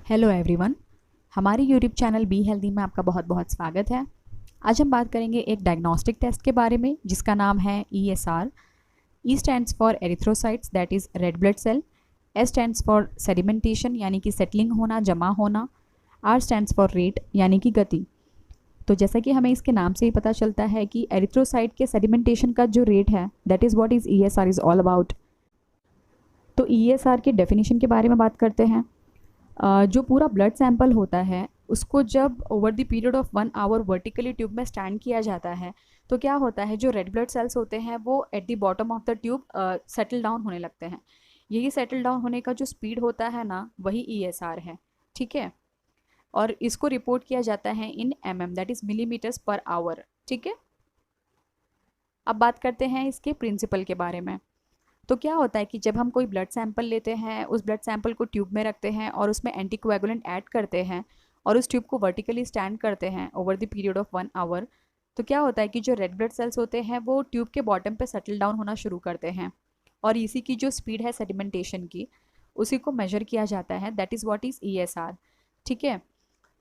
Hello everyone, हमारे YouTube channel be healthy में आपका बहुत बहुत स्वागत है। आज हम बात करेंगे एक डायग्नोस्टिक टेस्ट के बारे में जिसका नाम है ESR। E stands for erythrocytes that is red blood cell, S stands for sedimentation यानी कि सेटलिंग होना, जमा होना, आर स्टैंड्स फॉर रेट यानी कि गति। तो जैसा कि हमें इसके नाम से ही पता चलता है कि एरिथ्रोसाइट के सेडिमेंटेशन का जो रेट है that is what is ESR is all about. तो ESR के डेफिनेशन के बारे में बात करते हैं। जो पूरा ब्लड सैंपल होता है उसको जब over the period of 1 hour vertically tube में स्टैंड किया जाता है तो क्या होता है, जो रेड ब्लड सेल्स होते हैं वो at the bottom of the tube settle down होने लगते हैं। यही सेटल डाउन होने का जो स्पीड होता है ना, वही ESR है। ठीक है, और इसको रिपोर्ट किया जाता है in that is millimetres per hour. ठीक है, अब बात करते हैं इसके प्रिंसिपल के बारे में। तो क्या होता है कि जब हम कोई ब्लड सैंपल लेते हैं, उस ब्लड सैंपल को ट्यूब में रखते हैं और उसमें एंटीकोएगुलेंट ऐड करते हैं और उस ट्यूब को वर्टिकली स्टैंड करते हैं over the period of 1 hour, तो क्या होता है कि जो रेड ब्लड सेल्स होते हैं वो ट्यूब के बॉटम पे सेटल डाउन होना शुरू करते हैं और इसी की जो स्पीड है सेडिमेंटेशन की, उसी को मेजर किया जाता है, that is what is ESR। ठीक है,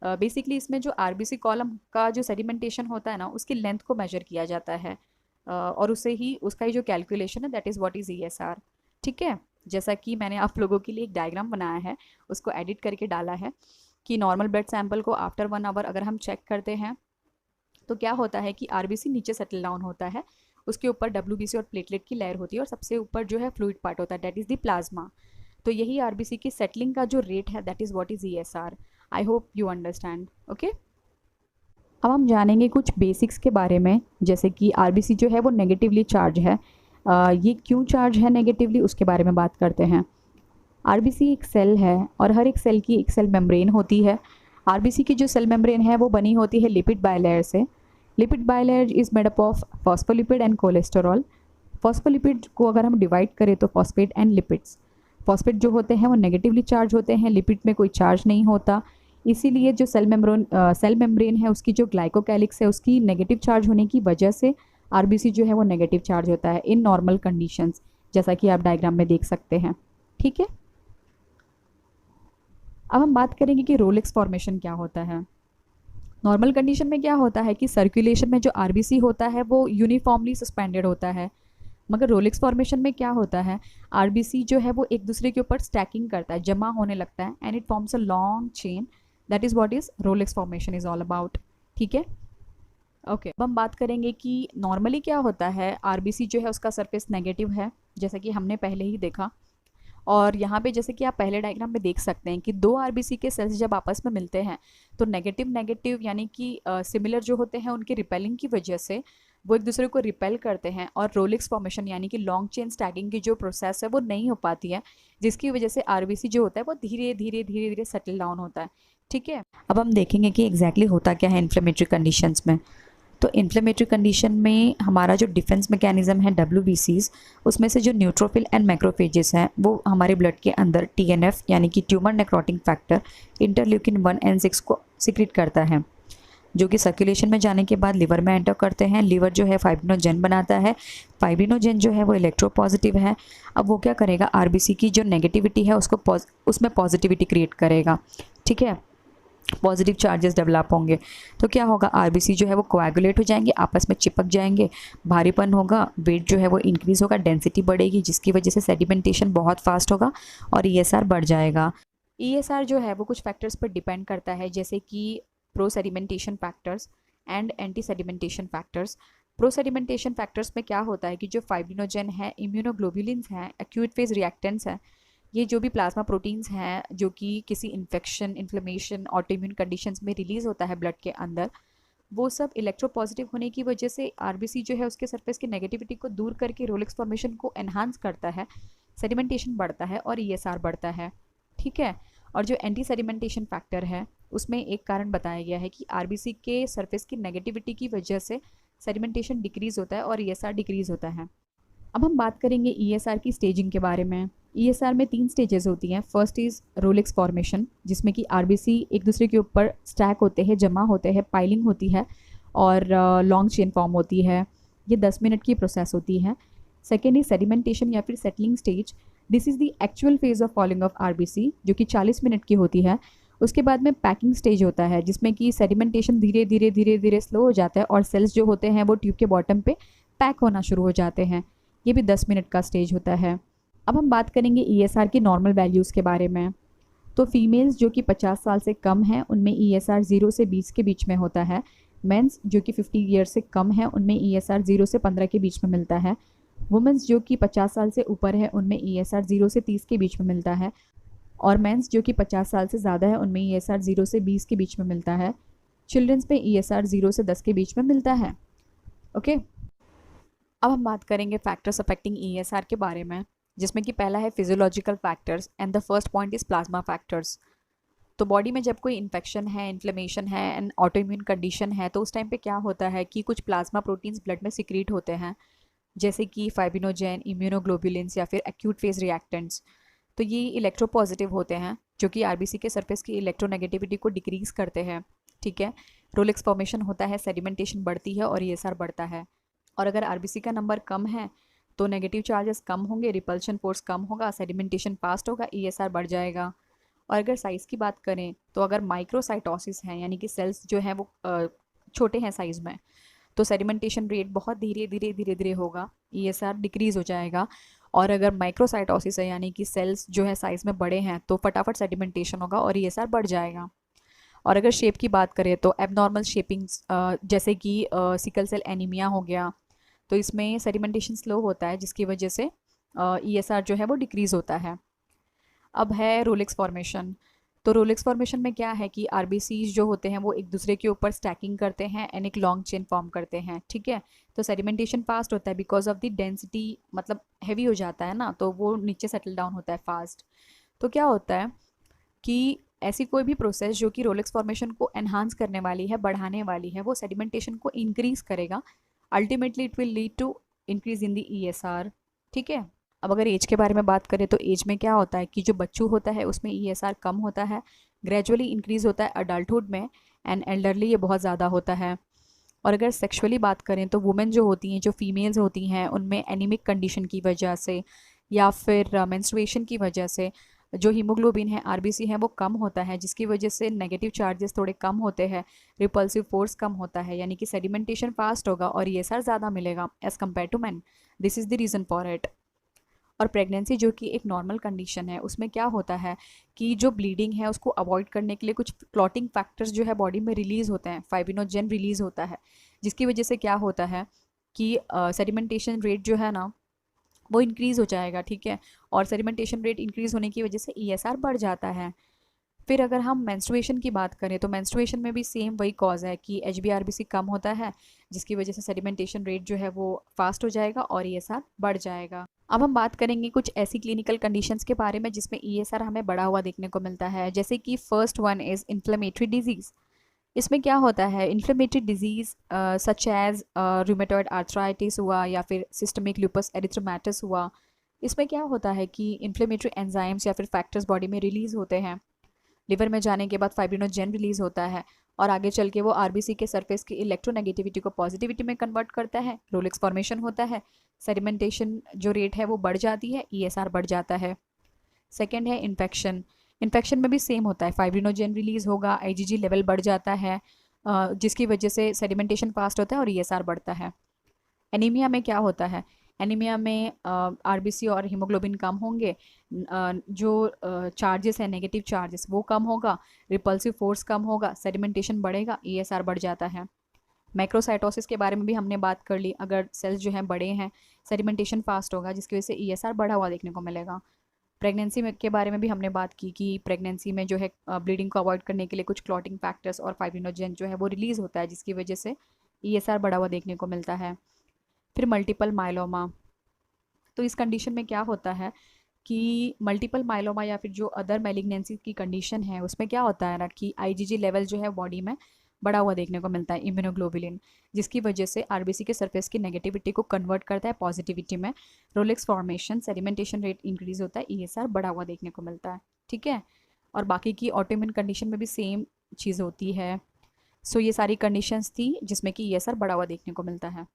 बेसिकली इसमें जो RBC कॉलम का जो सेडिमेंटेशन होता है ना, उसकी लेंथ को मेजर किया जाता है और उससे ही उसका ही जो कैलकुलेशन है that is what is ESR। ठीक है, जैसा कि मैंने आप लोगों के लिए एक डायग्राम बनाया है, उसको एडिट करके डाला है कि नॉर्मल ब्लड सैंपल को आफ्टर 1 आवर अगर हम चेक करते हैं तो क्या होता है कि RBC नीचे सेटल डाउन होता है, उसके ऊपर WBC और प्लेटलेट की लेयर होती है और सबसे ऊपर जो है फ्लूइड पार्ट होता है दैट इज़ द प्लाज्मा। तो यही RBC की सेटलिंग का जो रेट है that is what is ESR। I hope you understand. Okay, अब हम जानेंगे कुछ बेसिक्स के बारे में, जैसे कि RBC जो है वो नेगेटिवली चार्ज है। ये क्यों चार्ज है नेगेटिवली, उसके बारे में बात करते हैं। RBC एक सेल है और हर एक सेल की एक सेल मेम्ब्रेन होती है। RBC की जो सेल मेम्ब्रेन है वो बनी होती है लिपिड बायलेयर से। Lipid bilayer is made up of phospholipid and cholesterol. Phospholipid को अगर हम डिवाइड करें तो फॉस्फेट एंड लिपिड्स। फॉस्फेट जो होते हैं वो नेगेटिवली चार्ज होते हैं, लिपिड में कोई चार्ज नहीं होता, इसीलिए जो सेल मेम्ब्रेन है उसकी जो ग्लाइकोकैलिक्स है उसकी नेगेटिव चार्ज होने की वजह से RBC जो है वो नेगेटिव चार्ज होता है इन नॉर्मल कंडीशंस, जैसा कि आप डायग्राम में देख सकते हैं। ठीक है, अब हम बात करेंगे कि रोलेक्स फॉर्मेशन क्या होता है। नॉर्मल कंडीशन में क्या होता है कि सर्कुलेशन में जो RBC होता है वो यूनिफॉर्मली सस्पेंडेड होता है, मगर रोलेक्स फॉर्मेशन में क्या होता है, RBC जो है वो एक दूसरे के ऊपर स्टैकिंग करता है, जमा होने लगता है and it forms a long chain, that is what is Rolex formation is all about. ठीक है, ओके, अब हम बात करेंगे कि नॉर्मली क्या होता है, RBC जो है उसका सरफेस नेगेटिव है, जैसा कि हमने पहले ही देखा। और यहाँ पे जैसे कि आप पहले डायग्राम में देख सकते हैं कि दो RBC के सेल्स जब आपस में मिलते हैं तो नेगेटिव नेगेटिव यानी कि सिमिलर जो होते हैं उनके रिपेलिंग की वजह से वो एक दूसरे को रिपेल करते हैं और रोलेक्स फॉर्मेशन यानी कि लॉन्ग चेन स्टैकिंग की जो प्रोसेस है वो नहीं हो पाती है, जिसकी वजह से RBC जो होता है वो धीरे धीरे धीरे धीरे सेटल डाउन होता है। ठीक है, अब हम देखेंगे कि एग्जैक्टली होता क्या है इन्फ्लेमेटरी कंडीशंस में। तो इन्फ्लेमेटरी कंडीशन में हमारा जो डिफेंस मैकेनिज्म है WBCs, उसमें से जो न्यूट्रोफिल एंड मैक्रोफेजेस हैं वो हमारे ब्लड के अंदर TNF यानी कि ट्यूमर नेक्रोटिंग फैक्टर इंटरल्यूकिन 1 and 6 को सिक्रेट करता है, जो कि सर्कुलेशन में जाने के बाद लिवर में एंटर करते हैं। लिवर जो है फाइब्रिनोजेन बनाता है, फाइब्रिनोजेन जो है वो इलेक्ट्रोपॉजिटिव है। अब वो क्या करेगा, RBC की जो नेगेटिविटी है उसको उसमें पॉजिटिविटी क्रिएट करेगा। ठीक है, पॉजिटिव चार्जेस डेवलप होंगे तो क्या होगा, RBC जो है वो कोएगुलेट हो जाएंगे, आपस में चिपक जाएंगे, भारीपन होगा, वेट जो है वो इंक्रीज़ होगा, डेंसिटी बढ़ेगी, जिसकी वजह से सेडिमेंटेशन बहुत फास्ट होगा और ESR बढ़ जाएगा। ESR जो है वो कुछ फैक्टर्स पर डिपेंड करता है, जैसे कि pro sedimentation factors and anti sedimentation factors. Pro sedimentation factors में क्या होता है कि जो फाइब्रिनोजेन है, इम्यूनोग्लोबुलिन्स हैं, एक्यूट फेज रिएक्टेंट्स हैं, ये जो भी प्लाज्मा प्रोटीन्स हैं जो कि किसी इन्फेक्शन, इन्फ्लेमेशन, ऑटोइम्यून कंडीशंस में रिलीज़ होता है ब्लड के अंदर, वो सब इलेक्ट्रोपॉजिटिव होने की वजह से RBC जो है उसके सरफेस की नेगेटिविटी को दूर करके रोलेक्स फॉर्मेशन को एनहांस करता है, सेडिमेंटेशन बढ़ता है और ESR बढ़ता है। ठीक है, और जो एंटी सेडिमेंटेशन फैक्टर है उसमें एक कारण बताया गया है कि RBC के सरफेस की नेगेटिविटी की वजह से सेडिमेंटेशन डिक्रीज़ होता है और ESR डिक्रीज़ होता है। अब हम बात करेंगे ESR की स्टेजिंग के बारे में। ESR में 3 स्टेजेस होती हैं। फर्स्ट इज़ रोलेक्स फॉर्मेशन, जिसमें कि RBC एक दूसरे के ऊपर स्टैक होते हैं, जमा होते हैं, पाइलिंग होती है और लॉन्ग चेन फॉर्म होती है। ये 10 मिनट की प्रोसेस होती है। सेकेंड इज सेडिमेंटेशन या फिर settling stage. This is the actual phase of falling of RBC, जो कि 40 मिनट की होती है। उसके बाद में पैकिंग स्टेज होता है जिसमें कि सेडिमेंटेशन धीरे धीरे स्लो हो जाता है और सेल्स जो होते हैं वो ट्यूब के बॉटम पे पैक होना शुरू हो जाते हैं। ये भी 10 मिनट का स्टेज होता है। अब हम बात करेंगे ESR की नॉर्मल वैल्यूज़ के बारे में। तो फीमेल्स जो कि 50 साल से कम हैं उनमें ESR 0 से 20 के बीच में होता है। मेंस जो कि 50 ईयर से कम है उनमें ESR 0 से 15 के बीच में मिलता है। वुमेंस जो कि 50 साल से ऊपर है उनमें ESR 0 से 30 के बीच में मिलता है। और मेंस जो कि 50 साल से ज़्यादा है उनमें ESR 0 से 20 के बीच में मिलता है। चिल्ड्रंस पे ESR 0 से 10 के बीच में मिलता है। ओके, अब हम बात करेंगे फैक्टर्स अफेक्टिंग ESR के बारे में, जिसमें कि पहला है physiological factors and the first point is plasma factors. तो बॉडी में जब कोई इन्फेक्शन है, इन्फ्लेमेशन है एंड ऑटोइम्यून कंडीशन है तो उस टाइम पे क्या होता है कि कुछ प्लाज्मा प्रोटीन्स ब्लड में सिक्रीट होते हैं, जैसे कि फाइब्रिनोजेन, इम्यूनोग्लोबुलिन्स या फिर एक्यूट फेज रिएक्टेंट्स। तो ये इलेक्ट्रोपॉजिटिव होते हैं जो कि आरबीसी के सरफेस की इलेक्ट्रोनेगेटिविटी को डिक्रीज करते हैं। ठीक है, रोलेक्स फॉर्मेशन होता है, सेडिमेंटेशन बढ़ती है और ESR बढ़ता है। और अगर आरबीसी का नंबर कम है तो नेगेटिव चार्जेस कम होंगे, रिपल्शन फोर्स कम होगा, सेडिमेंटेशन फास्ट होगा, ESR बढ़ जाएगा। और अगर साइज़ की बात करें तो अगर माइक्रोसाइटोसिस है यानी कि सेल्स जो हैं वो छोटे हैं साइज़ में, तो सेडिमेंटेशन रेट बहुत धीरे धीरे होगा, ESR डिक्रीज़ हो जाएगा। और अगर माइक्रोसाइटोसिस है यानी कि सेल्स जो है साइज़ में बड़े हैं तो फटाफट सेडिमेंटेशन होगा और ESR बढ़ जाएगा। और अगर शेप की बात करें तो एबनॉर्मल शेपिंग्स जैसे कि सिकल सेल एनीमिया हो गया, तो इसमें सेडिमेंटेशन स्लो होता है जिसकी वजह से ESR जो है वो डिक्रीज़ होता है। अब है रोलेक्स फॉर्मेशन। तो रोलेक्स फॉर्मेशन में क्या है कि आरबीसीज जो होते हैं वो एक दूसरे के ऊपर स्टैकिंग करते हैं एंड एक लॉन्ग चेन फॉर्म करते हैं। ठीक है, तो सेडिमेंटेशन फास्ट होता है बिकॉज ऑफ द डेंसिटी, मतलब हैवी हो जाता है ना, तो वो नीचे सेटल डाउन होता है फास्ट। तो क्या होता है कि ऐसी कोई भी प्रोसेस जो कि रोलेक्स फॉर्मेशन को एनहांस करने वाली है, बढ़ाने वाली है, वो सेडिमेंटेशन को इंक्रीज करेगा। Ultimately it will lead to increase in the ESR। ठीक है, अब अगर एज के बारे में बात करें तो एज में क्या होता है कि जो बच्चू होता है उसमें ESR कम होता है, ग्रेजुअली इंक्रीज होता है अडल्टहुड में, एंड एल्डरली ये बहुत ज़्यादा होता है। और अगर सेक्सुअली बात करें तो वुमेन जो होती हैं, जो फीमेल्स होती हैं, उनमें एनीमिक कंडीशन की वजह से या फिर मेंस्ट्रुएशन की वजह से जो हीमोग्लोबिन है, आरबीसी है, वो कम होता है, जिसकी वजह से नेगेटिव चार्जेस थोड़े कम होते हैं, रिपल्सिव फोर्स कम होता है, यानी कि सेडिमेंटेशन फास्ट होगा और ESR ज़्यादा मिलेगा as compare to man. This is the reason for it. और प्रेगनेंसी जो कि एक नॉर्मल कंडीशन है उसमें क्या होता है कि जो ब्लीडिंग है उसको अवॉइड करने के लिए कुछ क्लॉटिंग फैक्टर्स जो है बॉडी में रिलीज़ होते हैं, फाइब्रिनोजेन रिलीज़ होता है, जिसकी वजह से क्या होता है कि सेडिमेंटेशन रेट जो है ना वो इंक्रीज़ हो जाएगा। ठीक है, और सेडिमेंटेशन रेट इंक्रीज़ होने की वजह से ESR बढ़ जाता है। फिर अगर हम मेंस्ट्रुएशन की बात करें तो मेंस्ट्रुएशन में भी सेम वही कॉज है कि HbRBC कम होता है, जिसकी वजह से सेडिमेंटेशन रेट जो है वो फास्ट हो जाएगा और ESR बढ़ जाएगा। अब हम बात करेंगे कुछ ऐसी क्लिनिकल कंडीशंस के बारे में जिसमें ESR हमें बढ़ा हुआ देखने को मिलता है, जैसे कि first one is inflammatory disease. इसमें क्या होता है, inflammatory disease such as rheumatoid arthritis हुआ या फिर सिस्टमिक लूपस एरिथ्रोमैटिस हुआ। इसमें क्या होता है कि इन्फ्लेमेटरी एंजाइम्स या फिर फैक्टर्स बॉडी में रिलीज़ होते हैं, लिवर में जाने के बाद फाइब्रिनोजेन रिलीज़ होता है और आगे चल के वो आरबीसी के सरफेस की इलेक्ट्रोनेगेटिविटी को पॉजिटिविटी में कन्वर्ट करता है, रोलेक्स फॉर्मेशन होता है, सेडिमेंटेशन जो रेट है वो बढ़ जाती है, ESR बढ़ जाता है। सेकेंड है इन्फेक्शन। इन्फेक्शन में भी सेम होता है, फाइब्रिनोजेन रिलीज़ होगा, IgG लेवल बढ़ जाता है, जिसकी वजह से सेडिमेंटेशन फास्ट होता है और ESR बढ़ता है। एनीमिया में क्या होता है, एनीमिया में आरबीसी और हीमोग्लोबिन कम होंगे, जो चार्जेस है नेगेटिव चार्जेस वो कम होगा, रिपल्सिव फोर्स कम होगा, सेडिमेंटेशन बढ़ेगा, ESR बढ़ जाता है। मैक्रोसाइटोसिस के बारे में भी हमने बात कर ली, अगर सेल्स जो हैं बड़े हैं, सेडिमेंटेशन फास्ट होगा जिसकी वजह से ESR बढ़ा हुआ देखने को मिलेगा। प्रेगनेंसी में के बारे में भी हमने बात की कि प्रेगनेंसी में जो है ब्लीडिंग को अवॉइड करने के लिए कुछ क्लॉटिंग फैक्टर्स और फाइब्रिनोजेन जो है वो रिलीज़ होता है, जिसकी वजह से ESR बढ़ा हुआ देखने को मिलता है। फिर मल्टीपल माइलोमा। तो इस कंडीशन में क्या होता है कि मल्टीपल माइलोमा या फिर जो अदर मैलिग्नेंसी की कंडीशन है उसमें क्या होता है ना कि IgG लेवल जो है बॉडी में बढ़ा हुआ देखने को मिलता है, इम्यूनोग्लोबुलिन, जिसकी वजह से आरबीसी के सरफेस की नेगेटिविटी को कन्वर्ट करता है पॉजिटिविटी में, Rolex formation, sedimentation rate increase होता है, ESR बढ़ा हुआ देखने को मिलता है। ठीक है, और बाकी की ऑटोइम्यून कंडीशन में भी सेम चीज़ होती है। सो ये सारी कंडीशंस थी जिसमें कि ESR बढ़ा हुआ देखने को मिलता है।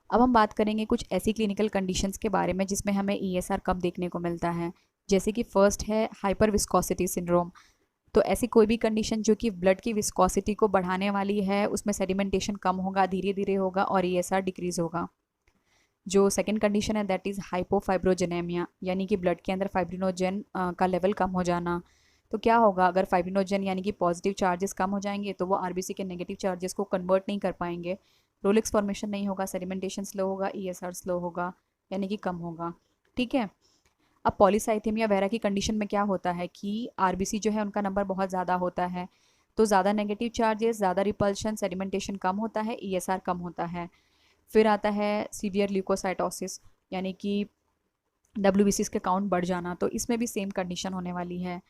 अब हम बात करेंगे कुछ ऐसी क्लिनिकल कंडीशंस के बारे में जिसमें हमें ESR कम देखने को मिलता है, जैसे कि फर्स्ट है हाइपर विस्कोसिटी सिंड्रोम। तो ऐसी कोई भी कंडीशन जो कि ब्लड की विस्कोसिटी को बढ़ाने वाली है, उसमें सेडिमेंटेशन कम होगा, धीरे धीरे होगा और ESR डिक्रीज होगा। जो सेकंड कंडीशन है दैट इज़ हाइपोफाइब्रोजेनेमिया, यानी कि ब्लड के अंदर फाइब्रिनोजन का लेवल कम हो जाना। तो क्या होगा, अगर फाइब्रिनोजन यानी कि पॉजिटिव चार्जेस कम हो जाएंगे तो वो आरबीसी के नेगेटिव चार्जेस को कन्वर्ट नहीं कर पाएंगे, रोलेक्स फॉर्मेशन नहीं होगा, सेडिमेंटेशन स्लो होगा, ESR स्लो होगा यानी कि कम होगा। ठीक है। अब पॉलीसाइथेमिया वेरा की कंडीशन में क्या होता है कि आरबीसी जो है उनका नंबर बहुत ज़्यादा होता है, तो ज़्यादा नेगेटिव चार्जेस, ज़्यादा रिपल्शन, सेडिमेंटेशन कम होता है, ESR कम होता है। फिर आता है सीवियर ल्यूकोसाइटोसिस, यानी कि WBCs के काउंट बढ़ जाना, तो इसमें भी सेम कंडीशन होने वाली है।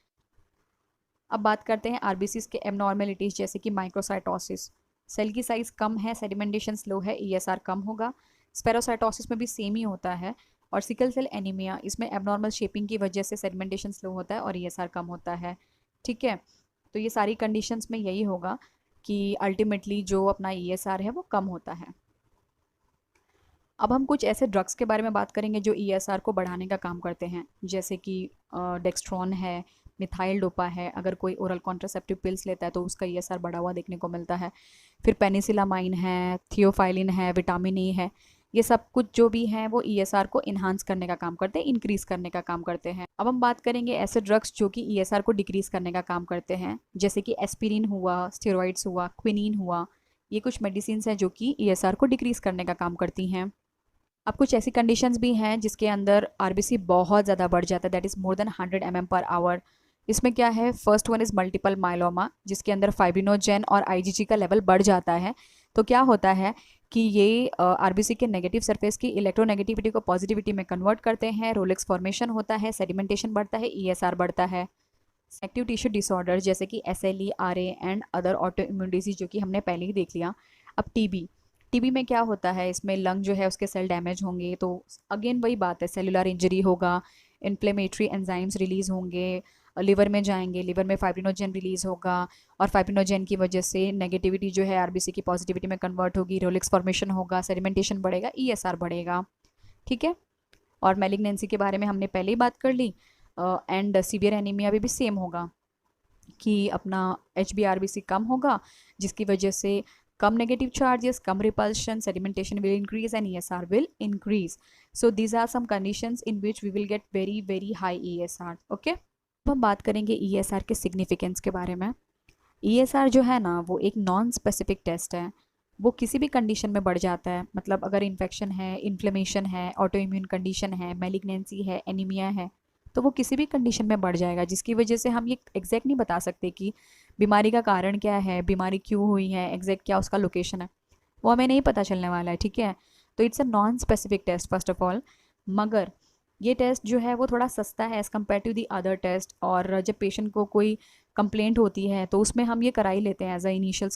अब बात करते हैं आरबीसीज के एबनॉर्मेलिटीज़, जैसे कि माइक्रोसाइटोसिस, सेल की साइज़ कम है, सेडिमेंटेशन स्लो है, ESR कम होगा। स्पेरोसाइटोसिस में भी सेम ही होता है। और सिकल सेल एनीमिया, इसमें एबनॉर्मल शेपिंग की वजह से सेडिमेंटेशन स्लो होता है और ESR कम होता है। ठीक है। तो ये सारी कंडीशंस में यही होगा कि अल्टीमेटली जो अपना ESR है वो कम होता है। अब हम कुछ ऐसे ड्रग्स के बारे में बात करेंगे जो ESR को बढ़ाने का काम करते हैं, जैसे कि डेक्स्ट्रॉन है, मिथाइल डोपा है। अगर कोई ओरल कॉन्ट्रासेप्टिव पिल्स लेता है तो उसका ESR बढ़ा हुआ देखने को मिलता है। फिर पेनिसिलामाइन है, थियोफाइलिन है, विटामिन E है। ये सब कुछ जो भी हैं वो ESR को इन्हांस करने का काम करते हैं, इंक्रीज़ करने का काम करते हैं। अब हम बात करेंगे ऐसे ड्रग्स जो कि ESR को डिक्रीज़ करने का काम करते हैं, जैसे कि एस्पिरिन हुआ, स्टेरॉइड्स हुआ, क्विनीन हुआ। ये कुछ मेडिसिन हैं जो कि ESR को डिक्रीज़ करने का काम करती हैं। अब कुछ ऐसी कंडीशंस भी हैं जिसके अंदर आरबीसी बहुत ज़्यादा बढ़ जाता है, that is more than 100 mm/h। इसमें क्या है, first one is multiple myeloma, जिसके अंदर फाइब्रिनोजेन और IgG का लेवल बढ़ जाता है। तो क्या होता है कि ये आरबीसी के नेगेटिव सरफेस की इलेक्ट्रोनेगेटिविटी को पॉजिटिविटी में कन्वर्ट करते हैं, रोलेक्स फॉर्मेशन होता है, सेडिमेंटेशन बढ़ता है, ESR बढ़ता है। एक्टिव टिश्यू डिसऑर्डर जैसे कि SLE, RA and other auto immune disease, जो कि हमने पहले ही देख लिया। अब टीबी में क्या होता है, इसमें लंग जो है उसके सेल डैमेज होंगे, तो अगेन वही बात है, सेलुलर इंजरी होगा, इन्फ्लेमेटरी एंजाइम्स रिलीज़ होंगे, लिवर में जाएंगे, लिवर में फाइब्रिनोजेन रिलीज़ होगा और फाइब्रिनोजेन की वजह से नेगेटिविटी जो है आरबीसी की पॉजिटिविटी में कन्वर्ट होगी, रोलेक्स फॉर्मेशन होगा, सेडिमेंटेशन बढ़ेगा, ESR बढ़ेगा। ठीक है। और मैलिग्नेंसी के बारे में हमने पहले ही बात कर ली। एंड सीवियर एनीमिया भी सेम होगा कि अपना HbRBC कम होगा, जिसकी वजह से कम नेगेटिव चार्जेस, कम repulsion, sedimentation will increase and ESR will increase. So these are some conditions in which we will get very very high ESR. Okay? अब हम बात करेंगे ESR के सिग्निफिकेंस के बारे में। ESR जो है ना वो एक नॉन स्पेसिफिक टेस्ट है, वो किसी भी कंडीशन में बढ़ जाता है। मतलब अगर इन्फेक्शन है, इन्फ्लेमेशन है, ऑटो इम्यून कंडीशन है, मैलिग्नेंसी है, एनीमिया है, तो वो किसी भी कंडीशन में बढ़ जाएगा, जिसकी वजह से हम ये एग्जैक्ट नहीं बता सकते कि बीमारी का कारण क्या है, बीमारी क्यों हुई है, एग्जैक्ट क्या उसका लोकेशन है, वो हमें नहीं पता चलने वाला है। ठीक है। तो it's a non specific test first of all, मगर ये टेस्ट जो है वो थोड़ा सस्ता है as compare to the other test. और जब पेशेंट को कोई कंप्लेंट होती है तो उसमें हम ये करा ही लेते हैं as a initial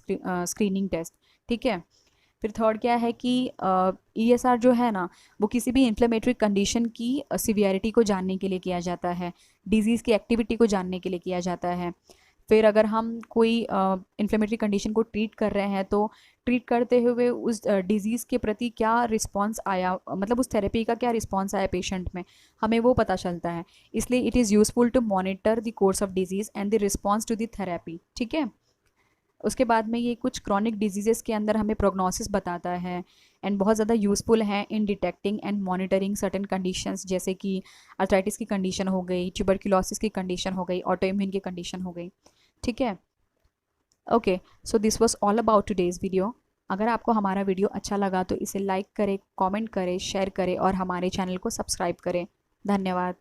screening test. ठीक है। फिर थर्ड क्या है कि ESR जो है ना वो किसी भी इन्फ्लेमेटरी कंडीशन की सिवियरिटी को जानने के लिए किया जाता है, डिजीज़ की एक्टिविटी को जानने के लिए किया जाता है। फिर अगर हम कोई इन्फ्लेमेटरी कंडीशन को ट्रीट कर रहे हैं तो ट्रीट करते हुए उस डिज़ीज़ के प्रति क्या रिस्पॉन्स आया, मतलब उस थेरेपी का क्या रिस्पॉन्स आया पेशेंट में, हमें वो पता चलता है। इसलिए it is useful to monitor the course of disease and the response to the therapy. ठीक है। उसके बाद में ये कुछ क्रॉनिक डिजीज़ेस के अंदर हमें प्रोग्नोसिस बताता है एंड बहुत ज़्यादा यूज़फुल है in detecting and monitoring certain conditions, जैसे कि आर्थराइटिस की कंडीशन हो गई, ट्यूबरक्लोसिस की कंडीशन हो गई, ऑटो इम्यून की कंडीशन हो गई। ठीक है। Okay, so this was all about today's video. अगर आपको हमारा वीडियो अच्छा लगा तो इसे लाइक करें, कमेंट करें, शेयर करें और हमारे चैनल को सब्सक्राइब करें। धन्यवाद।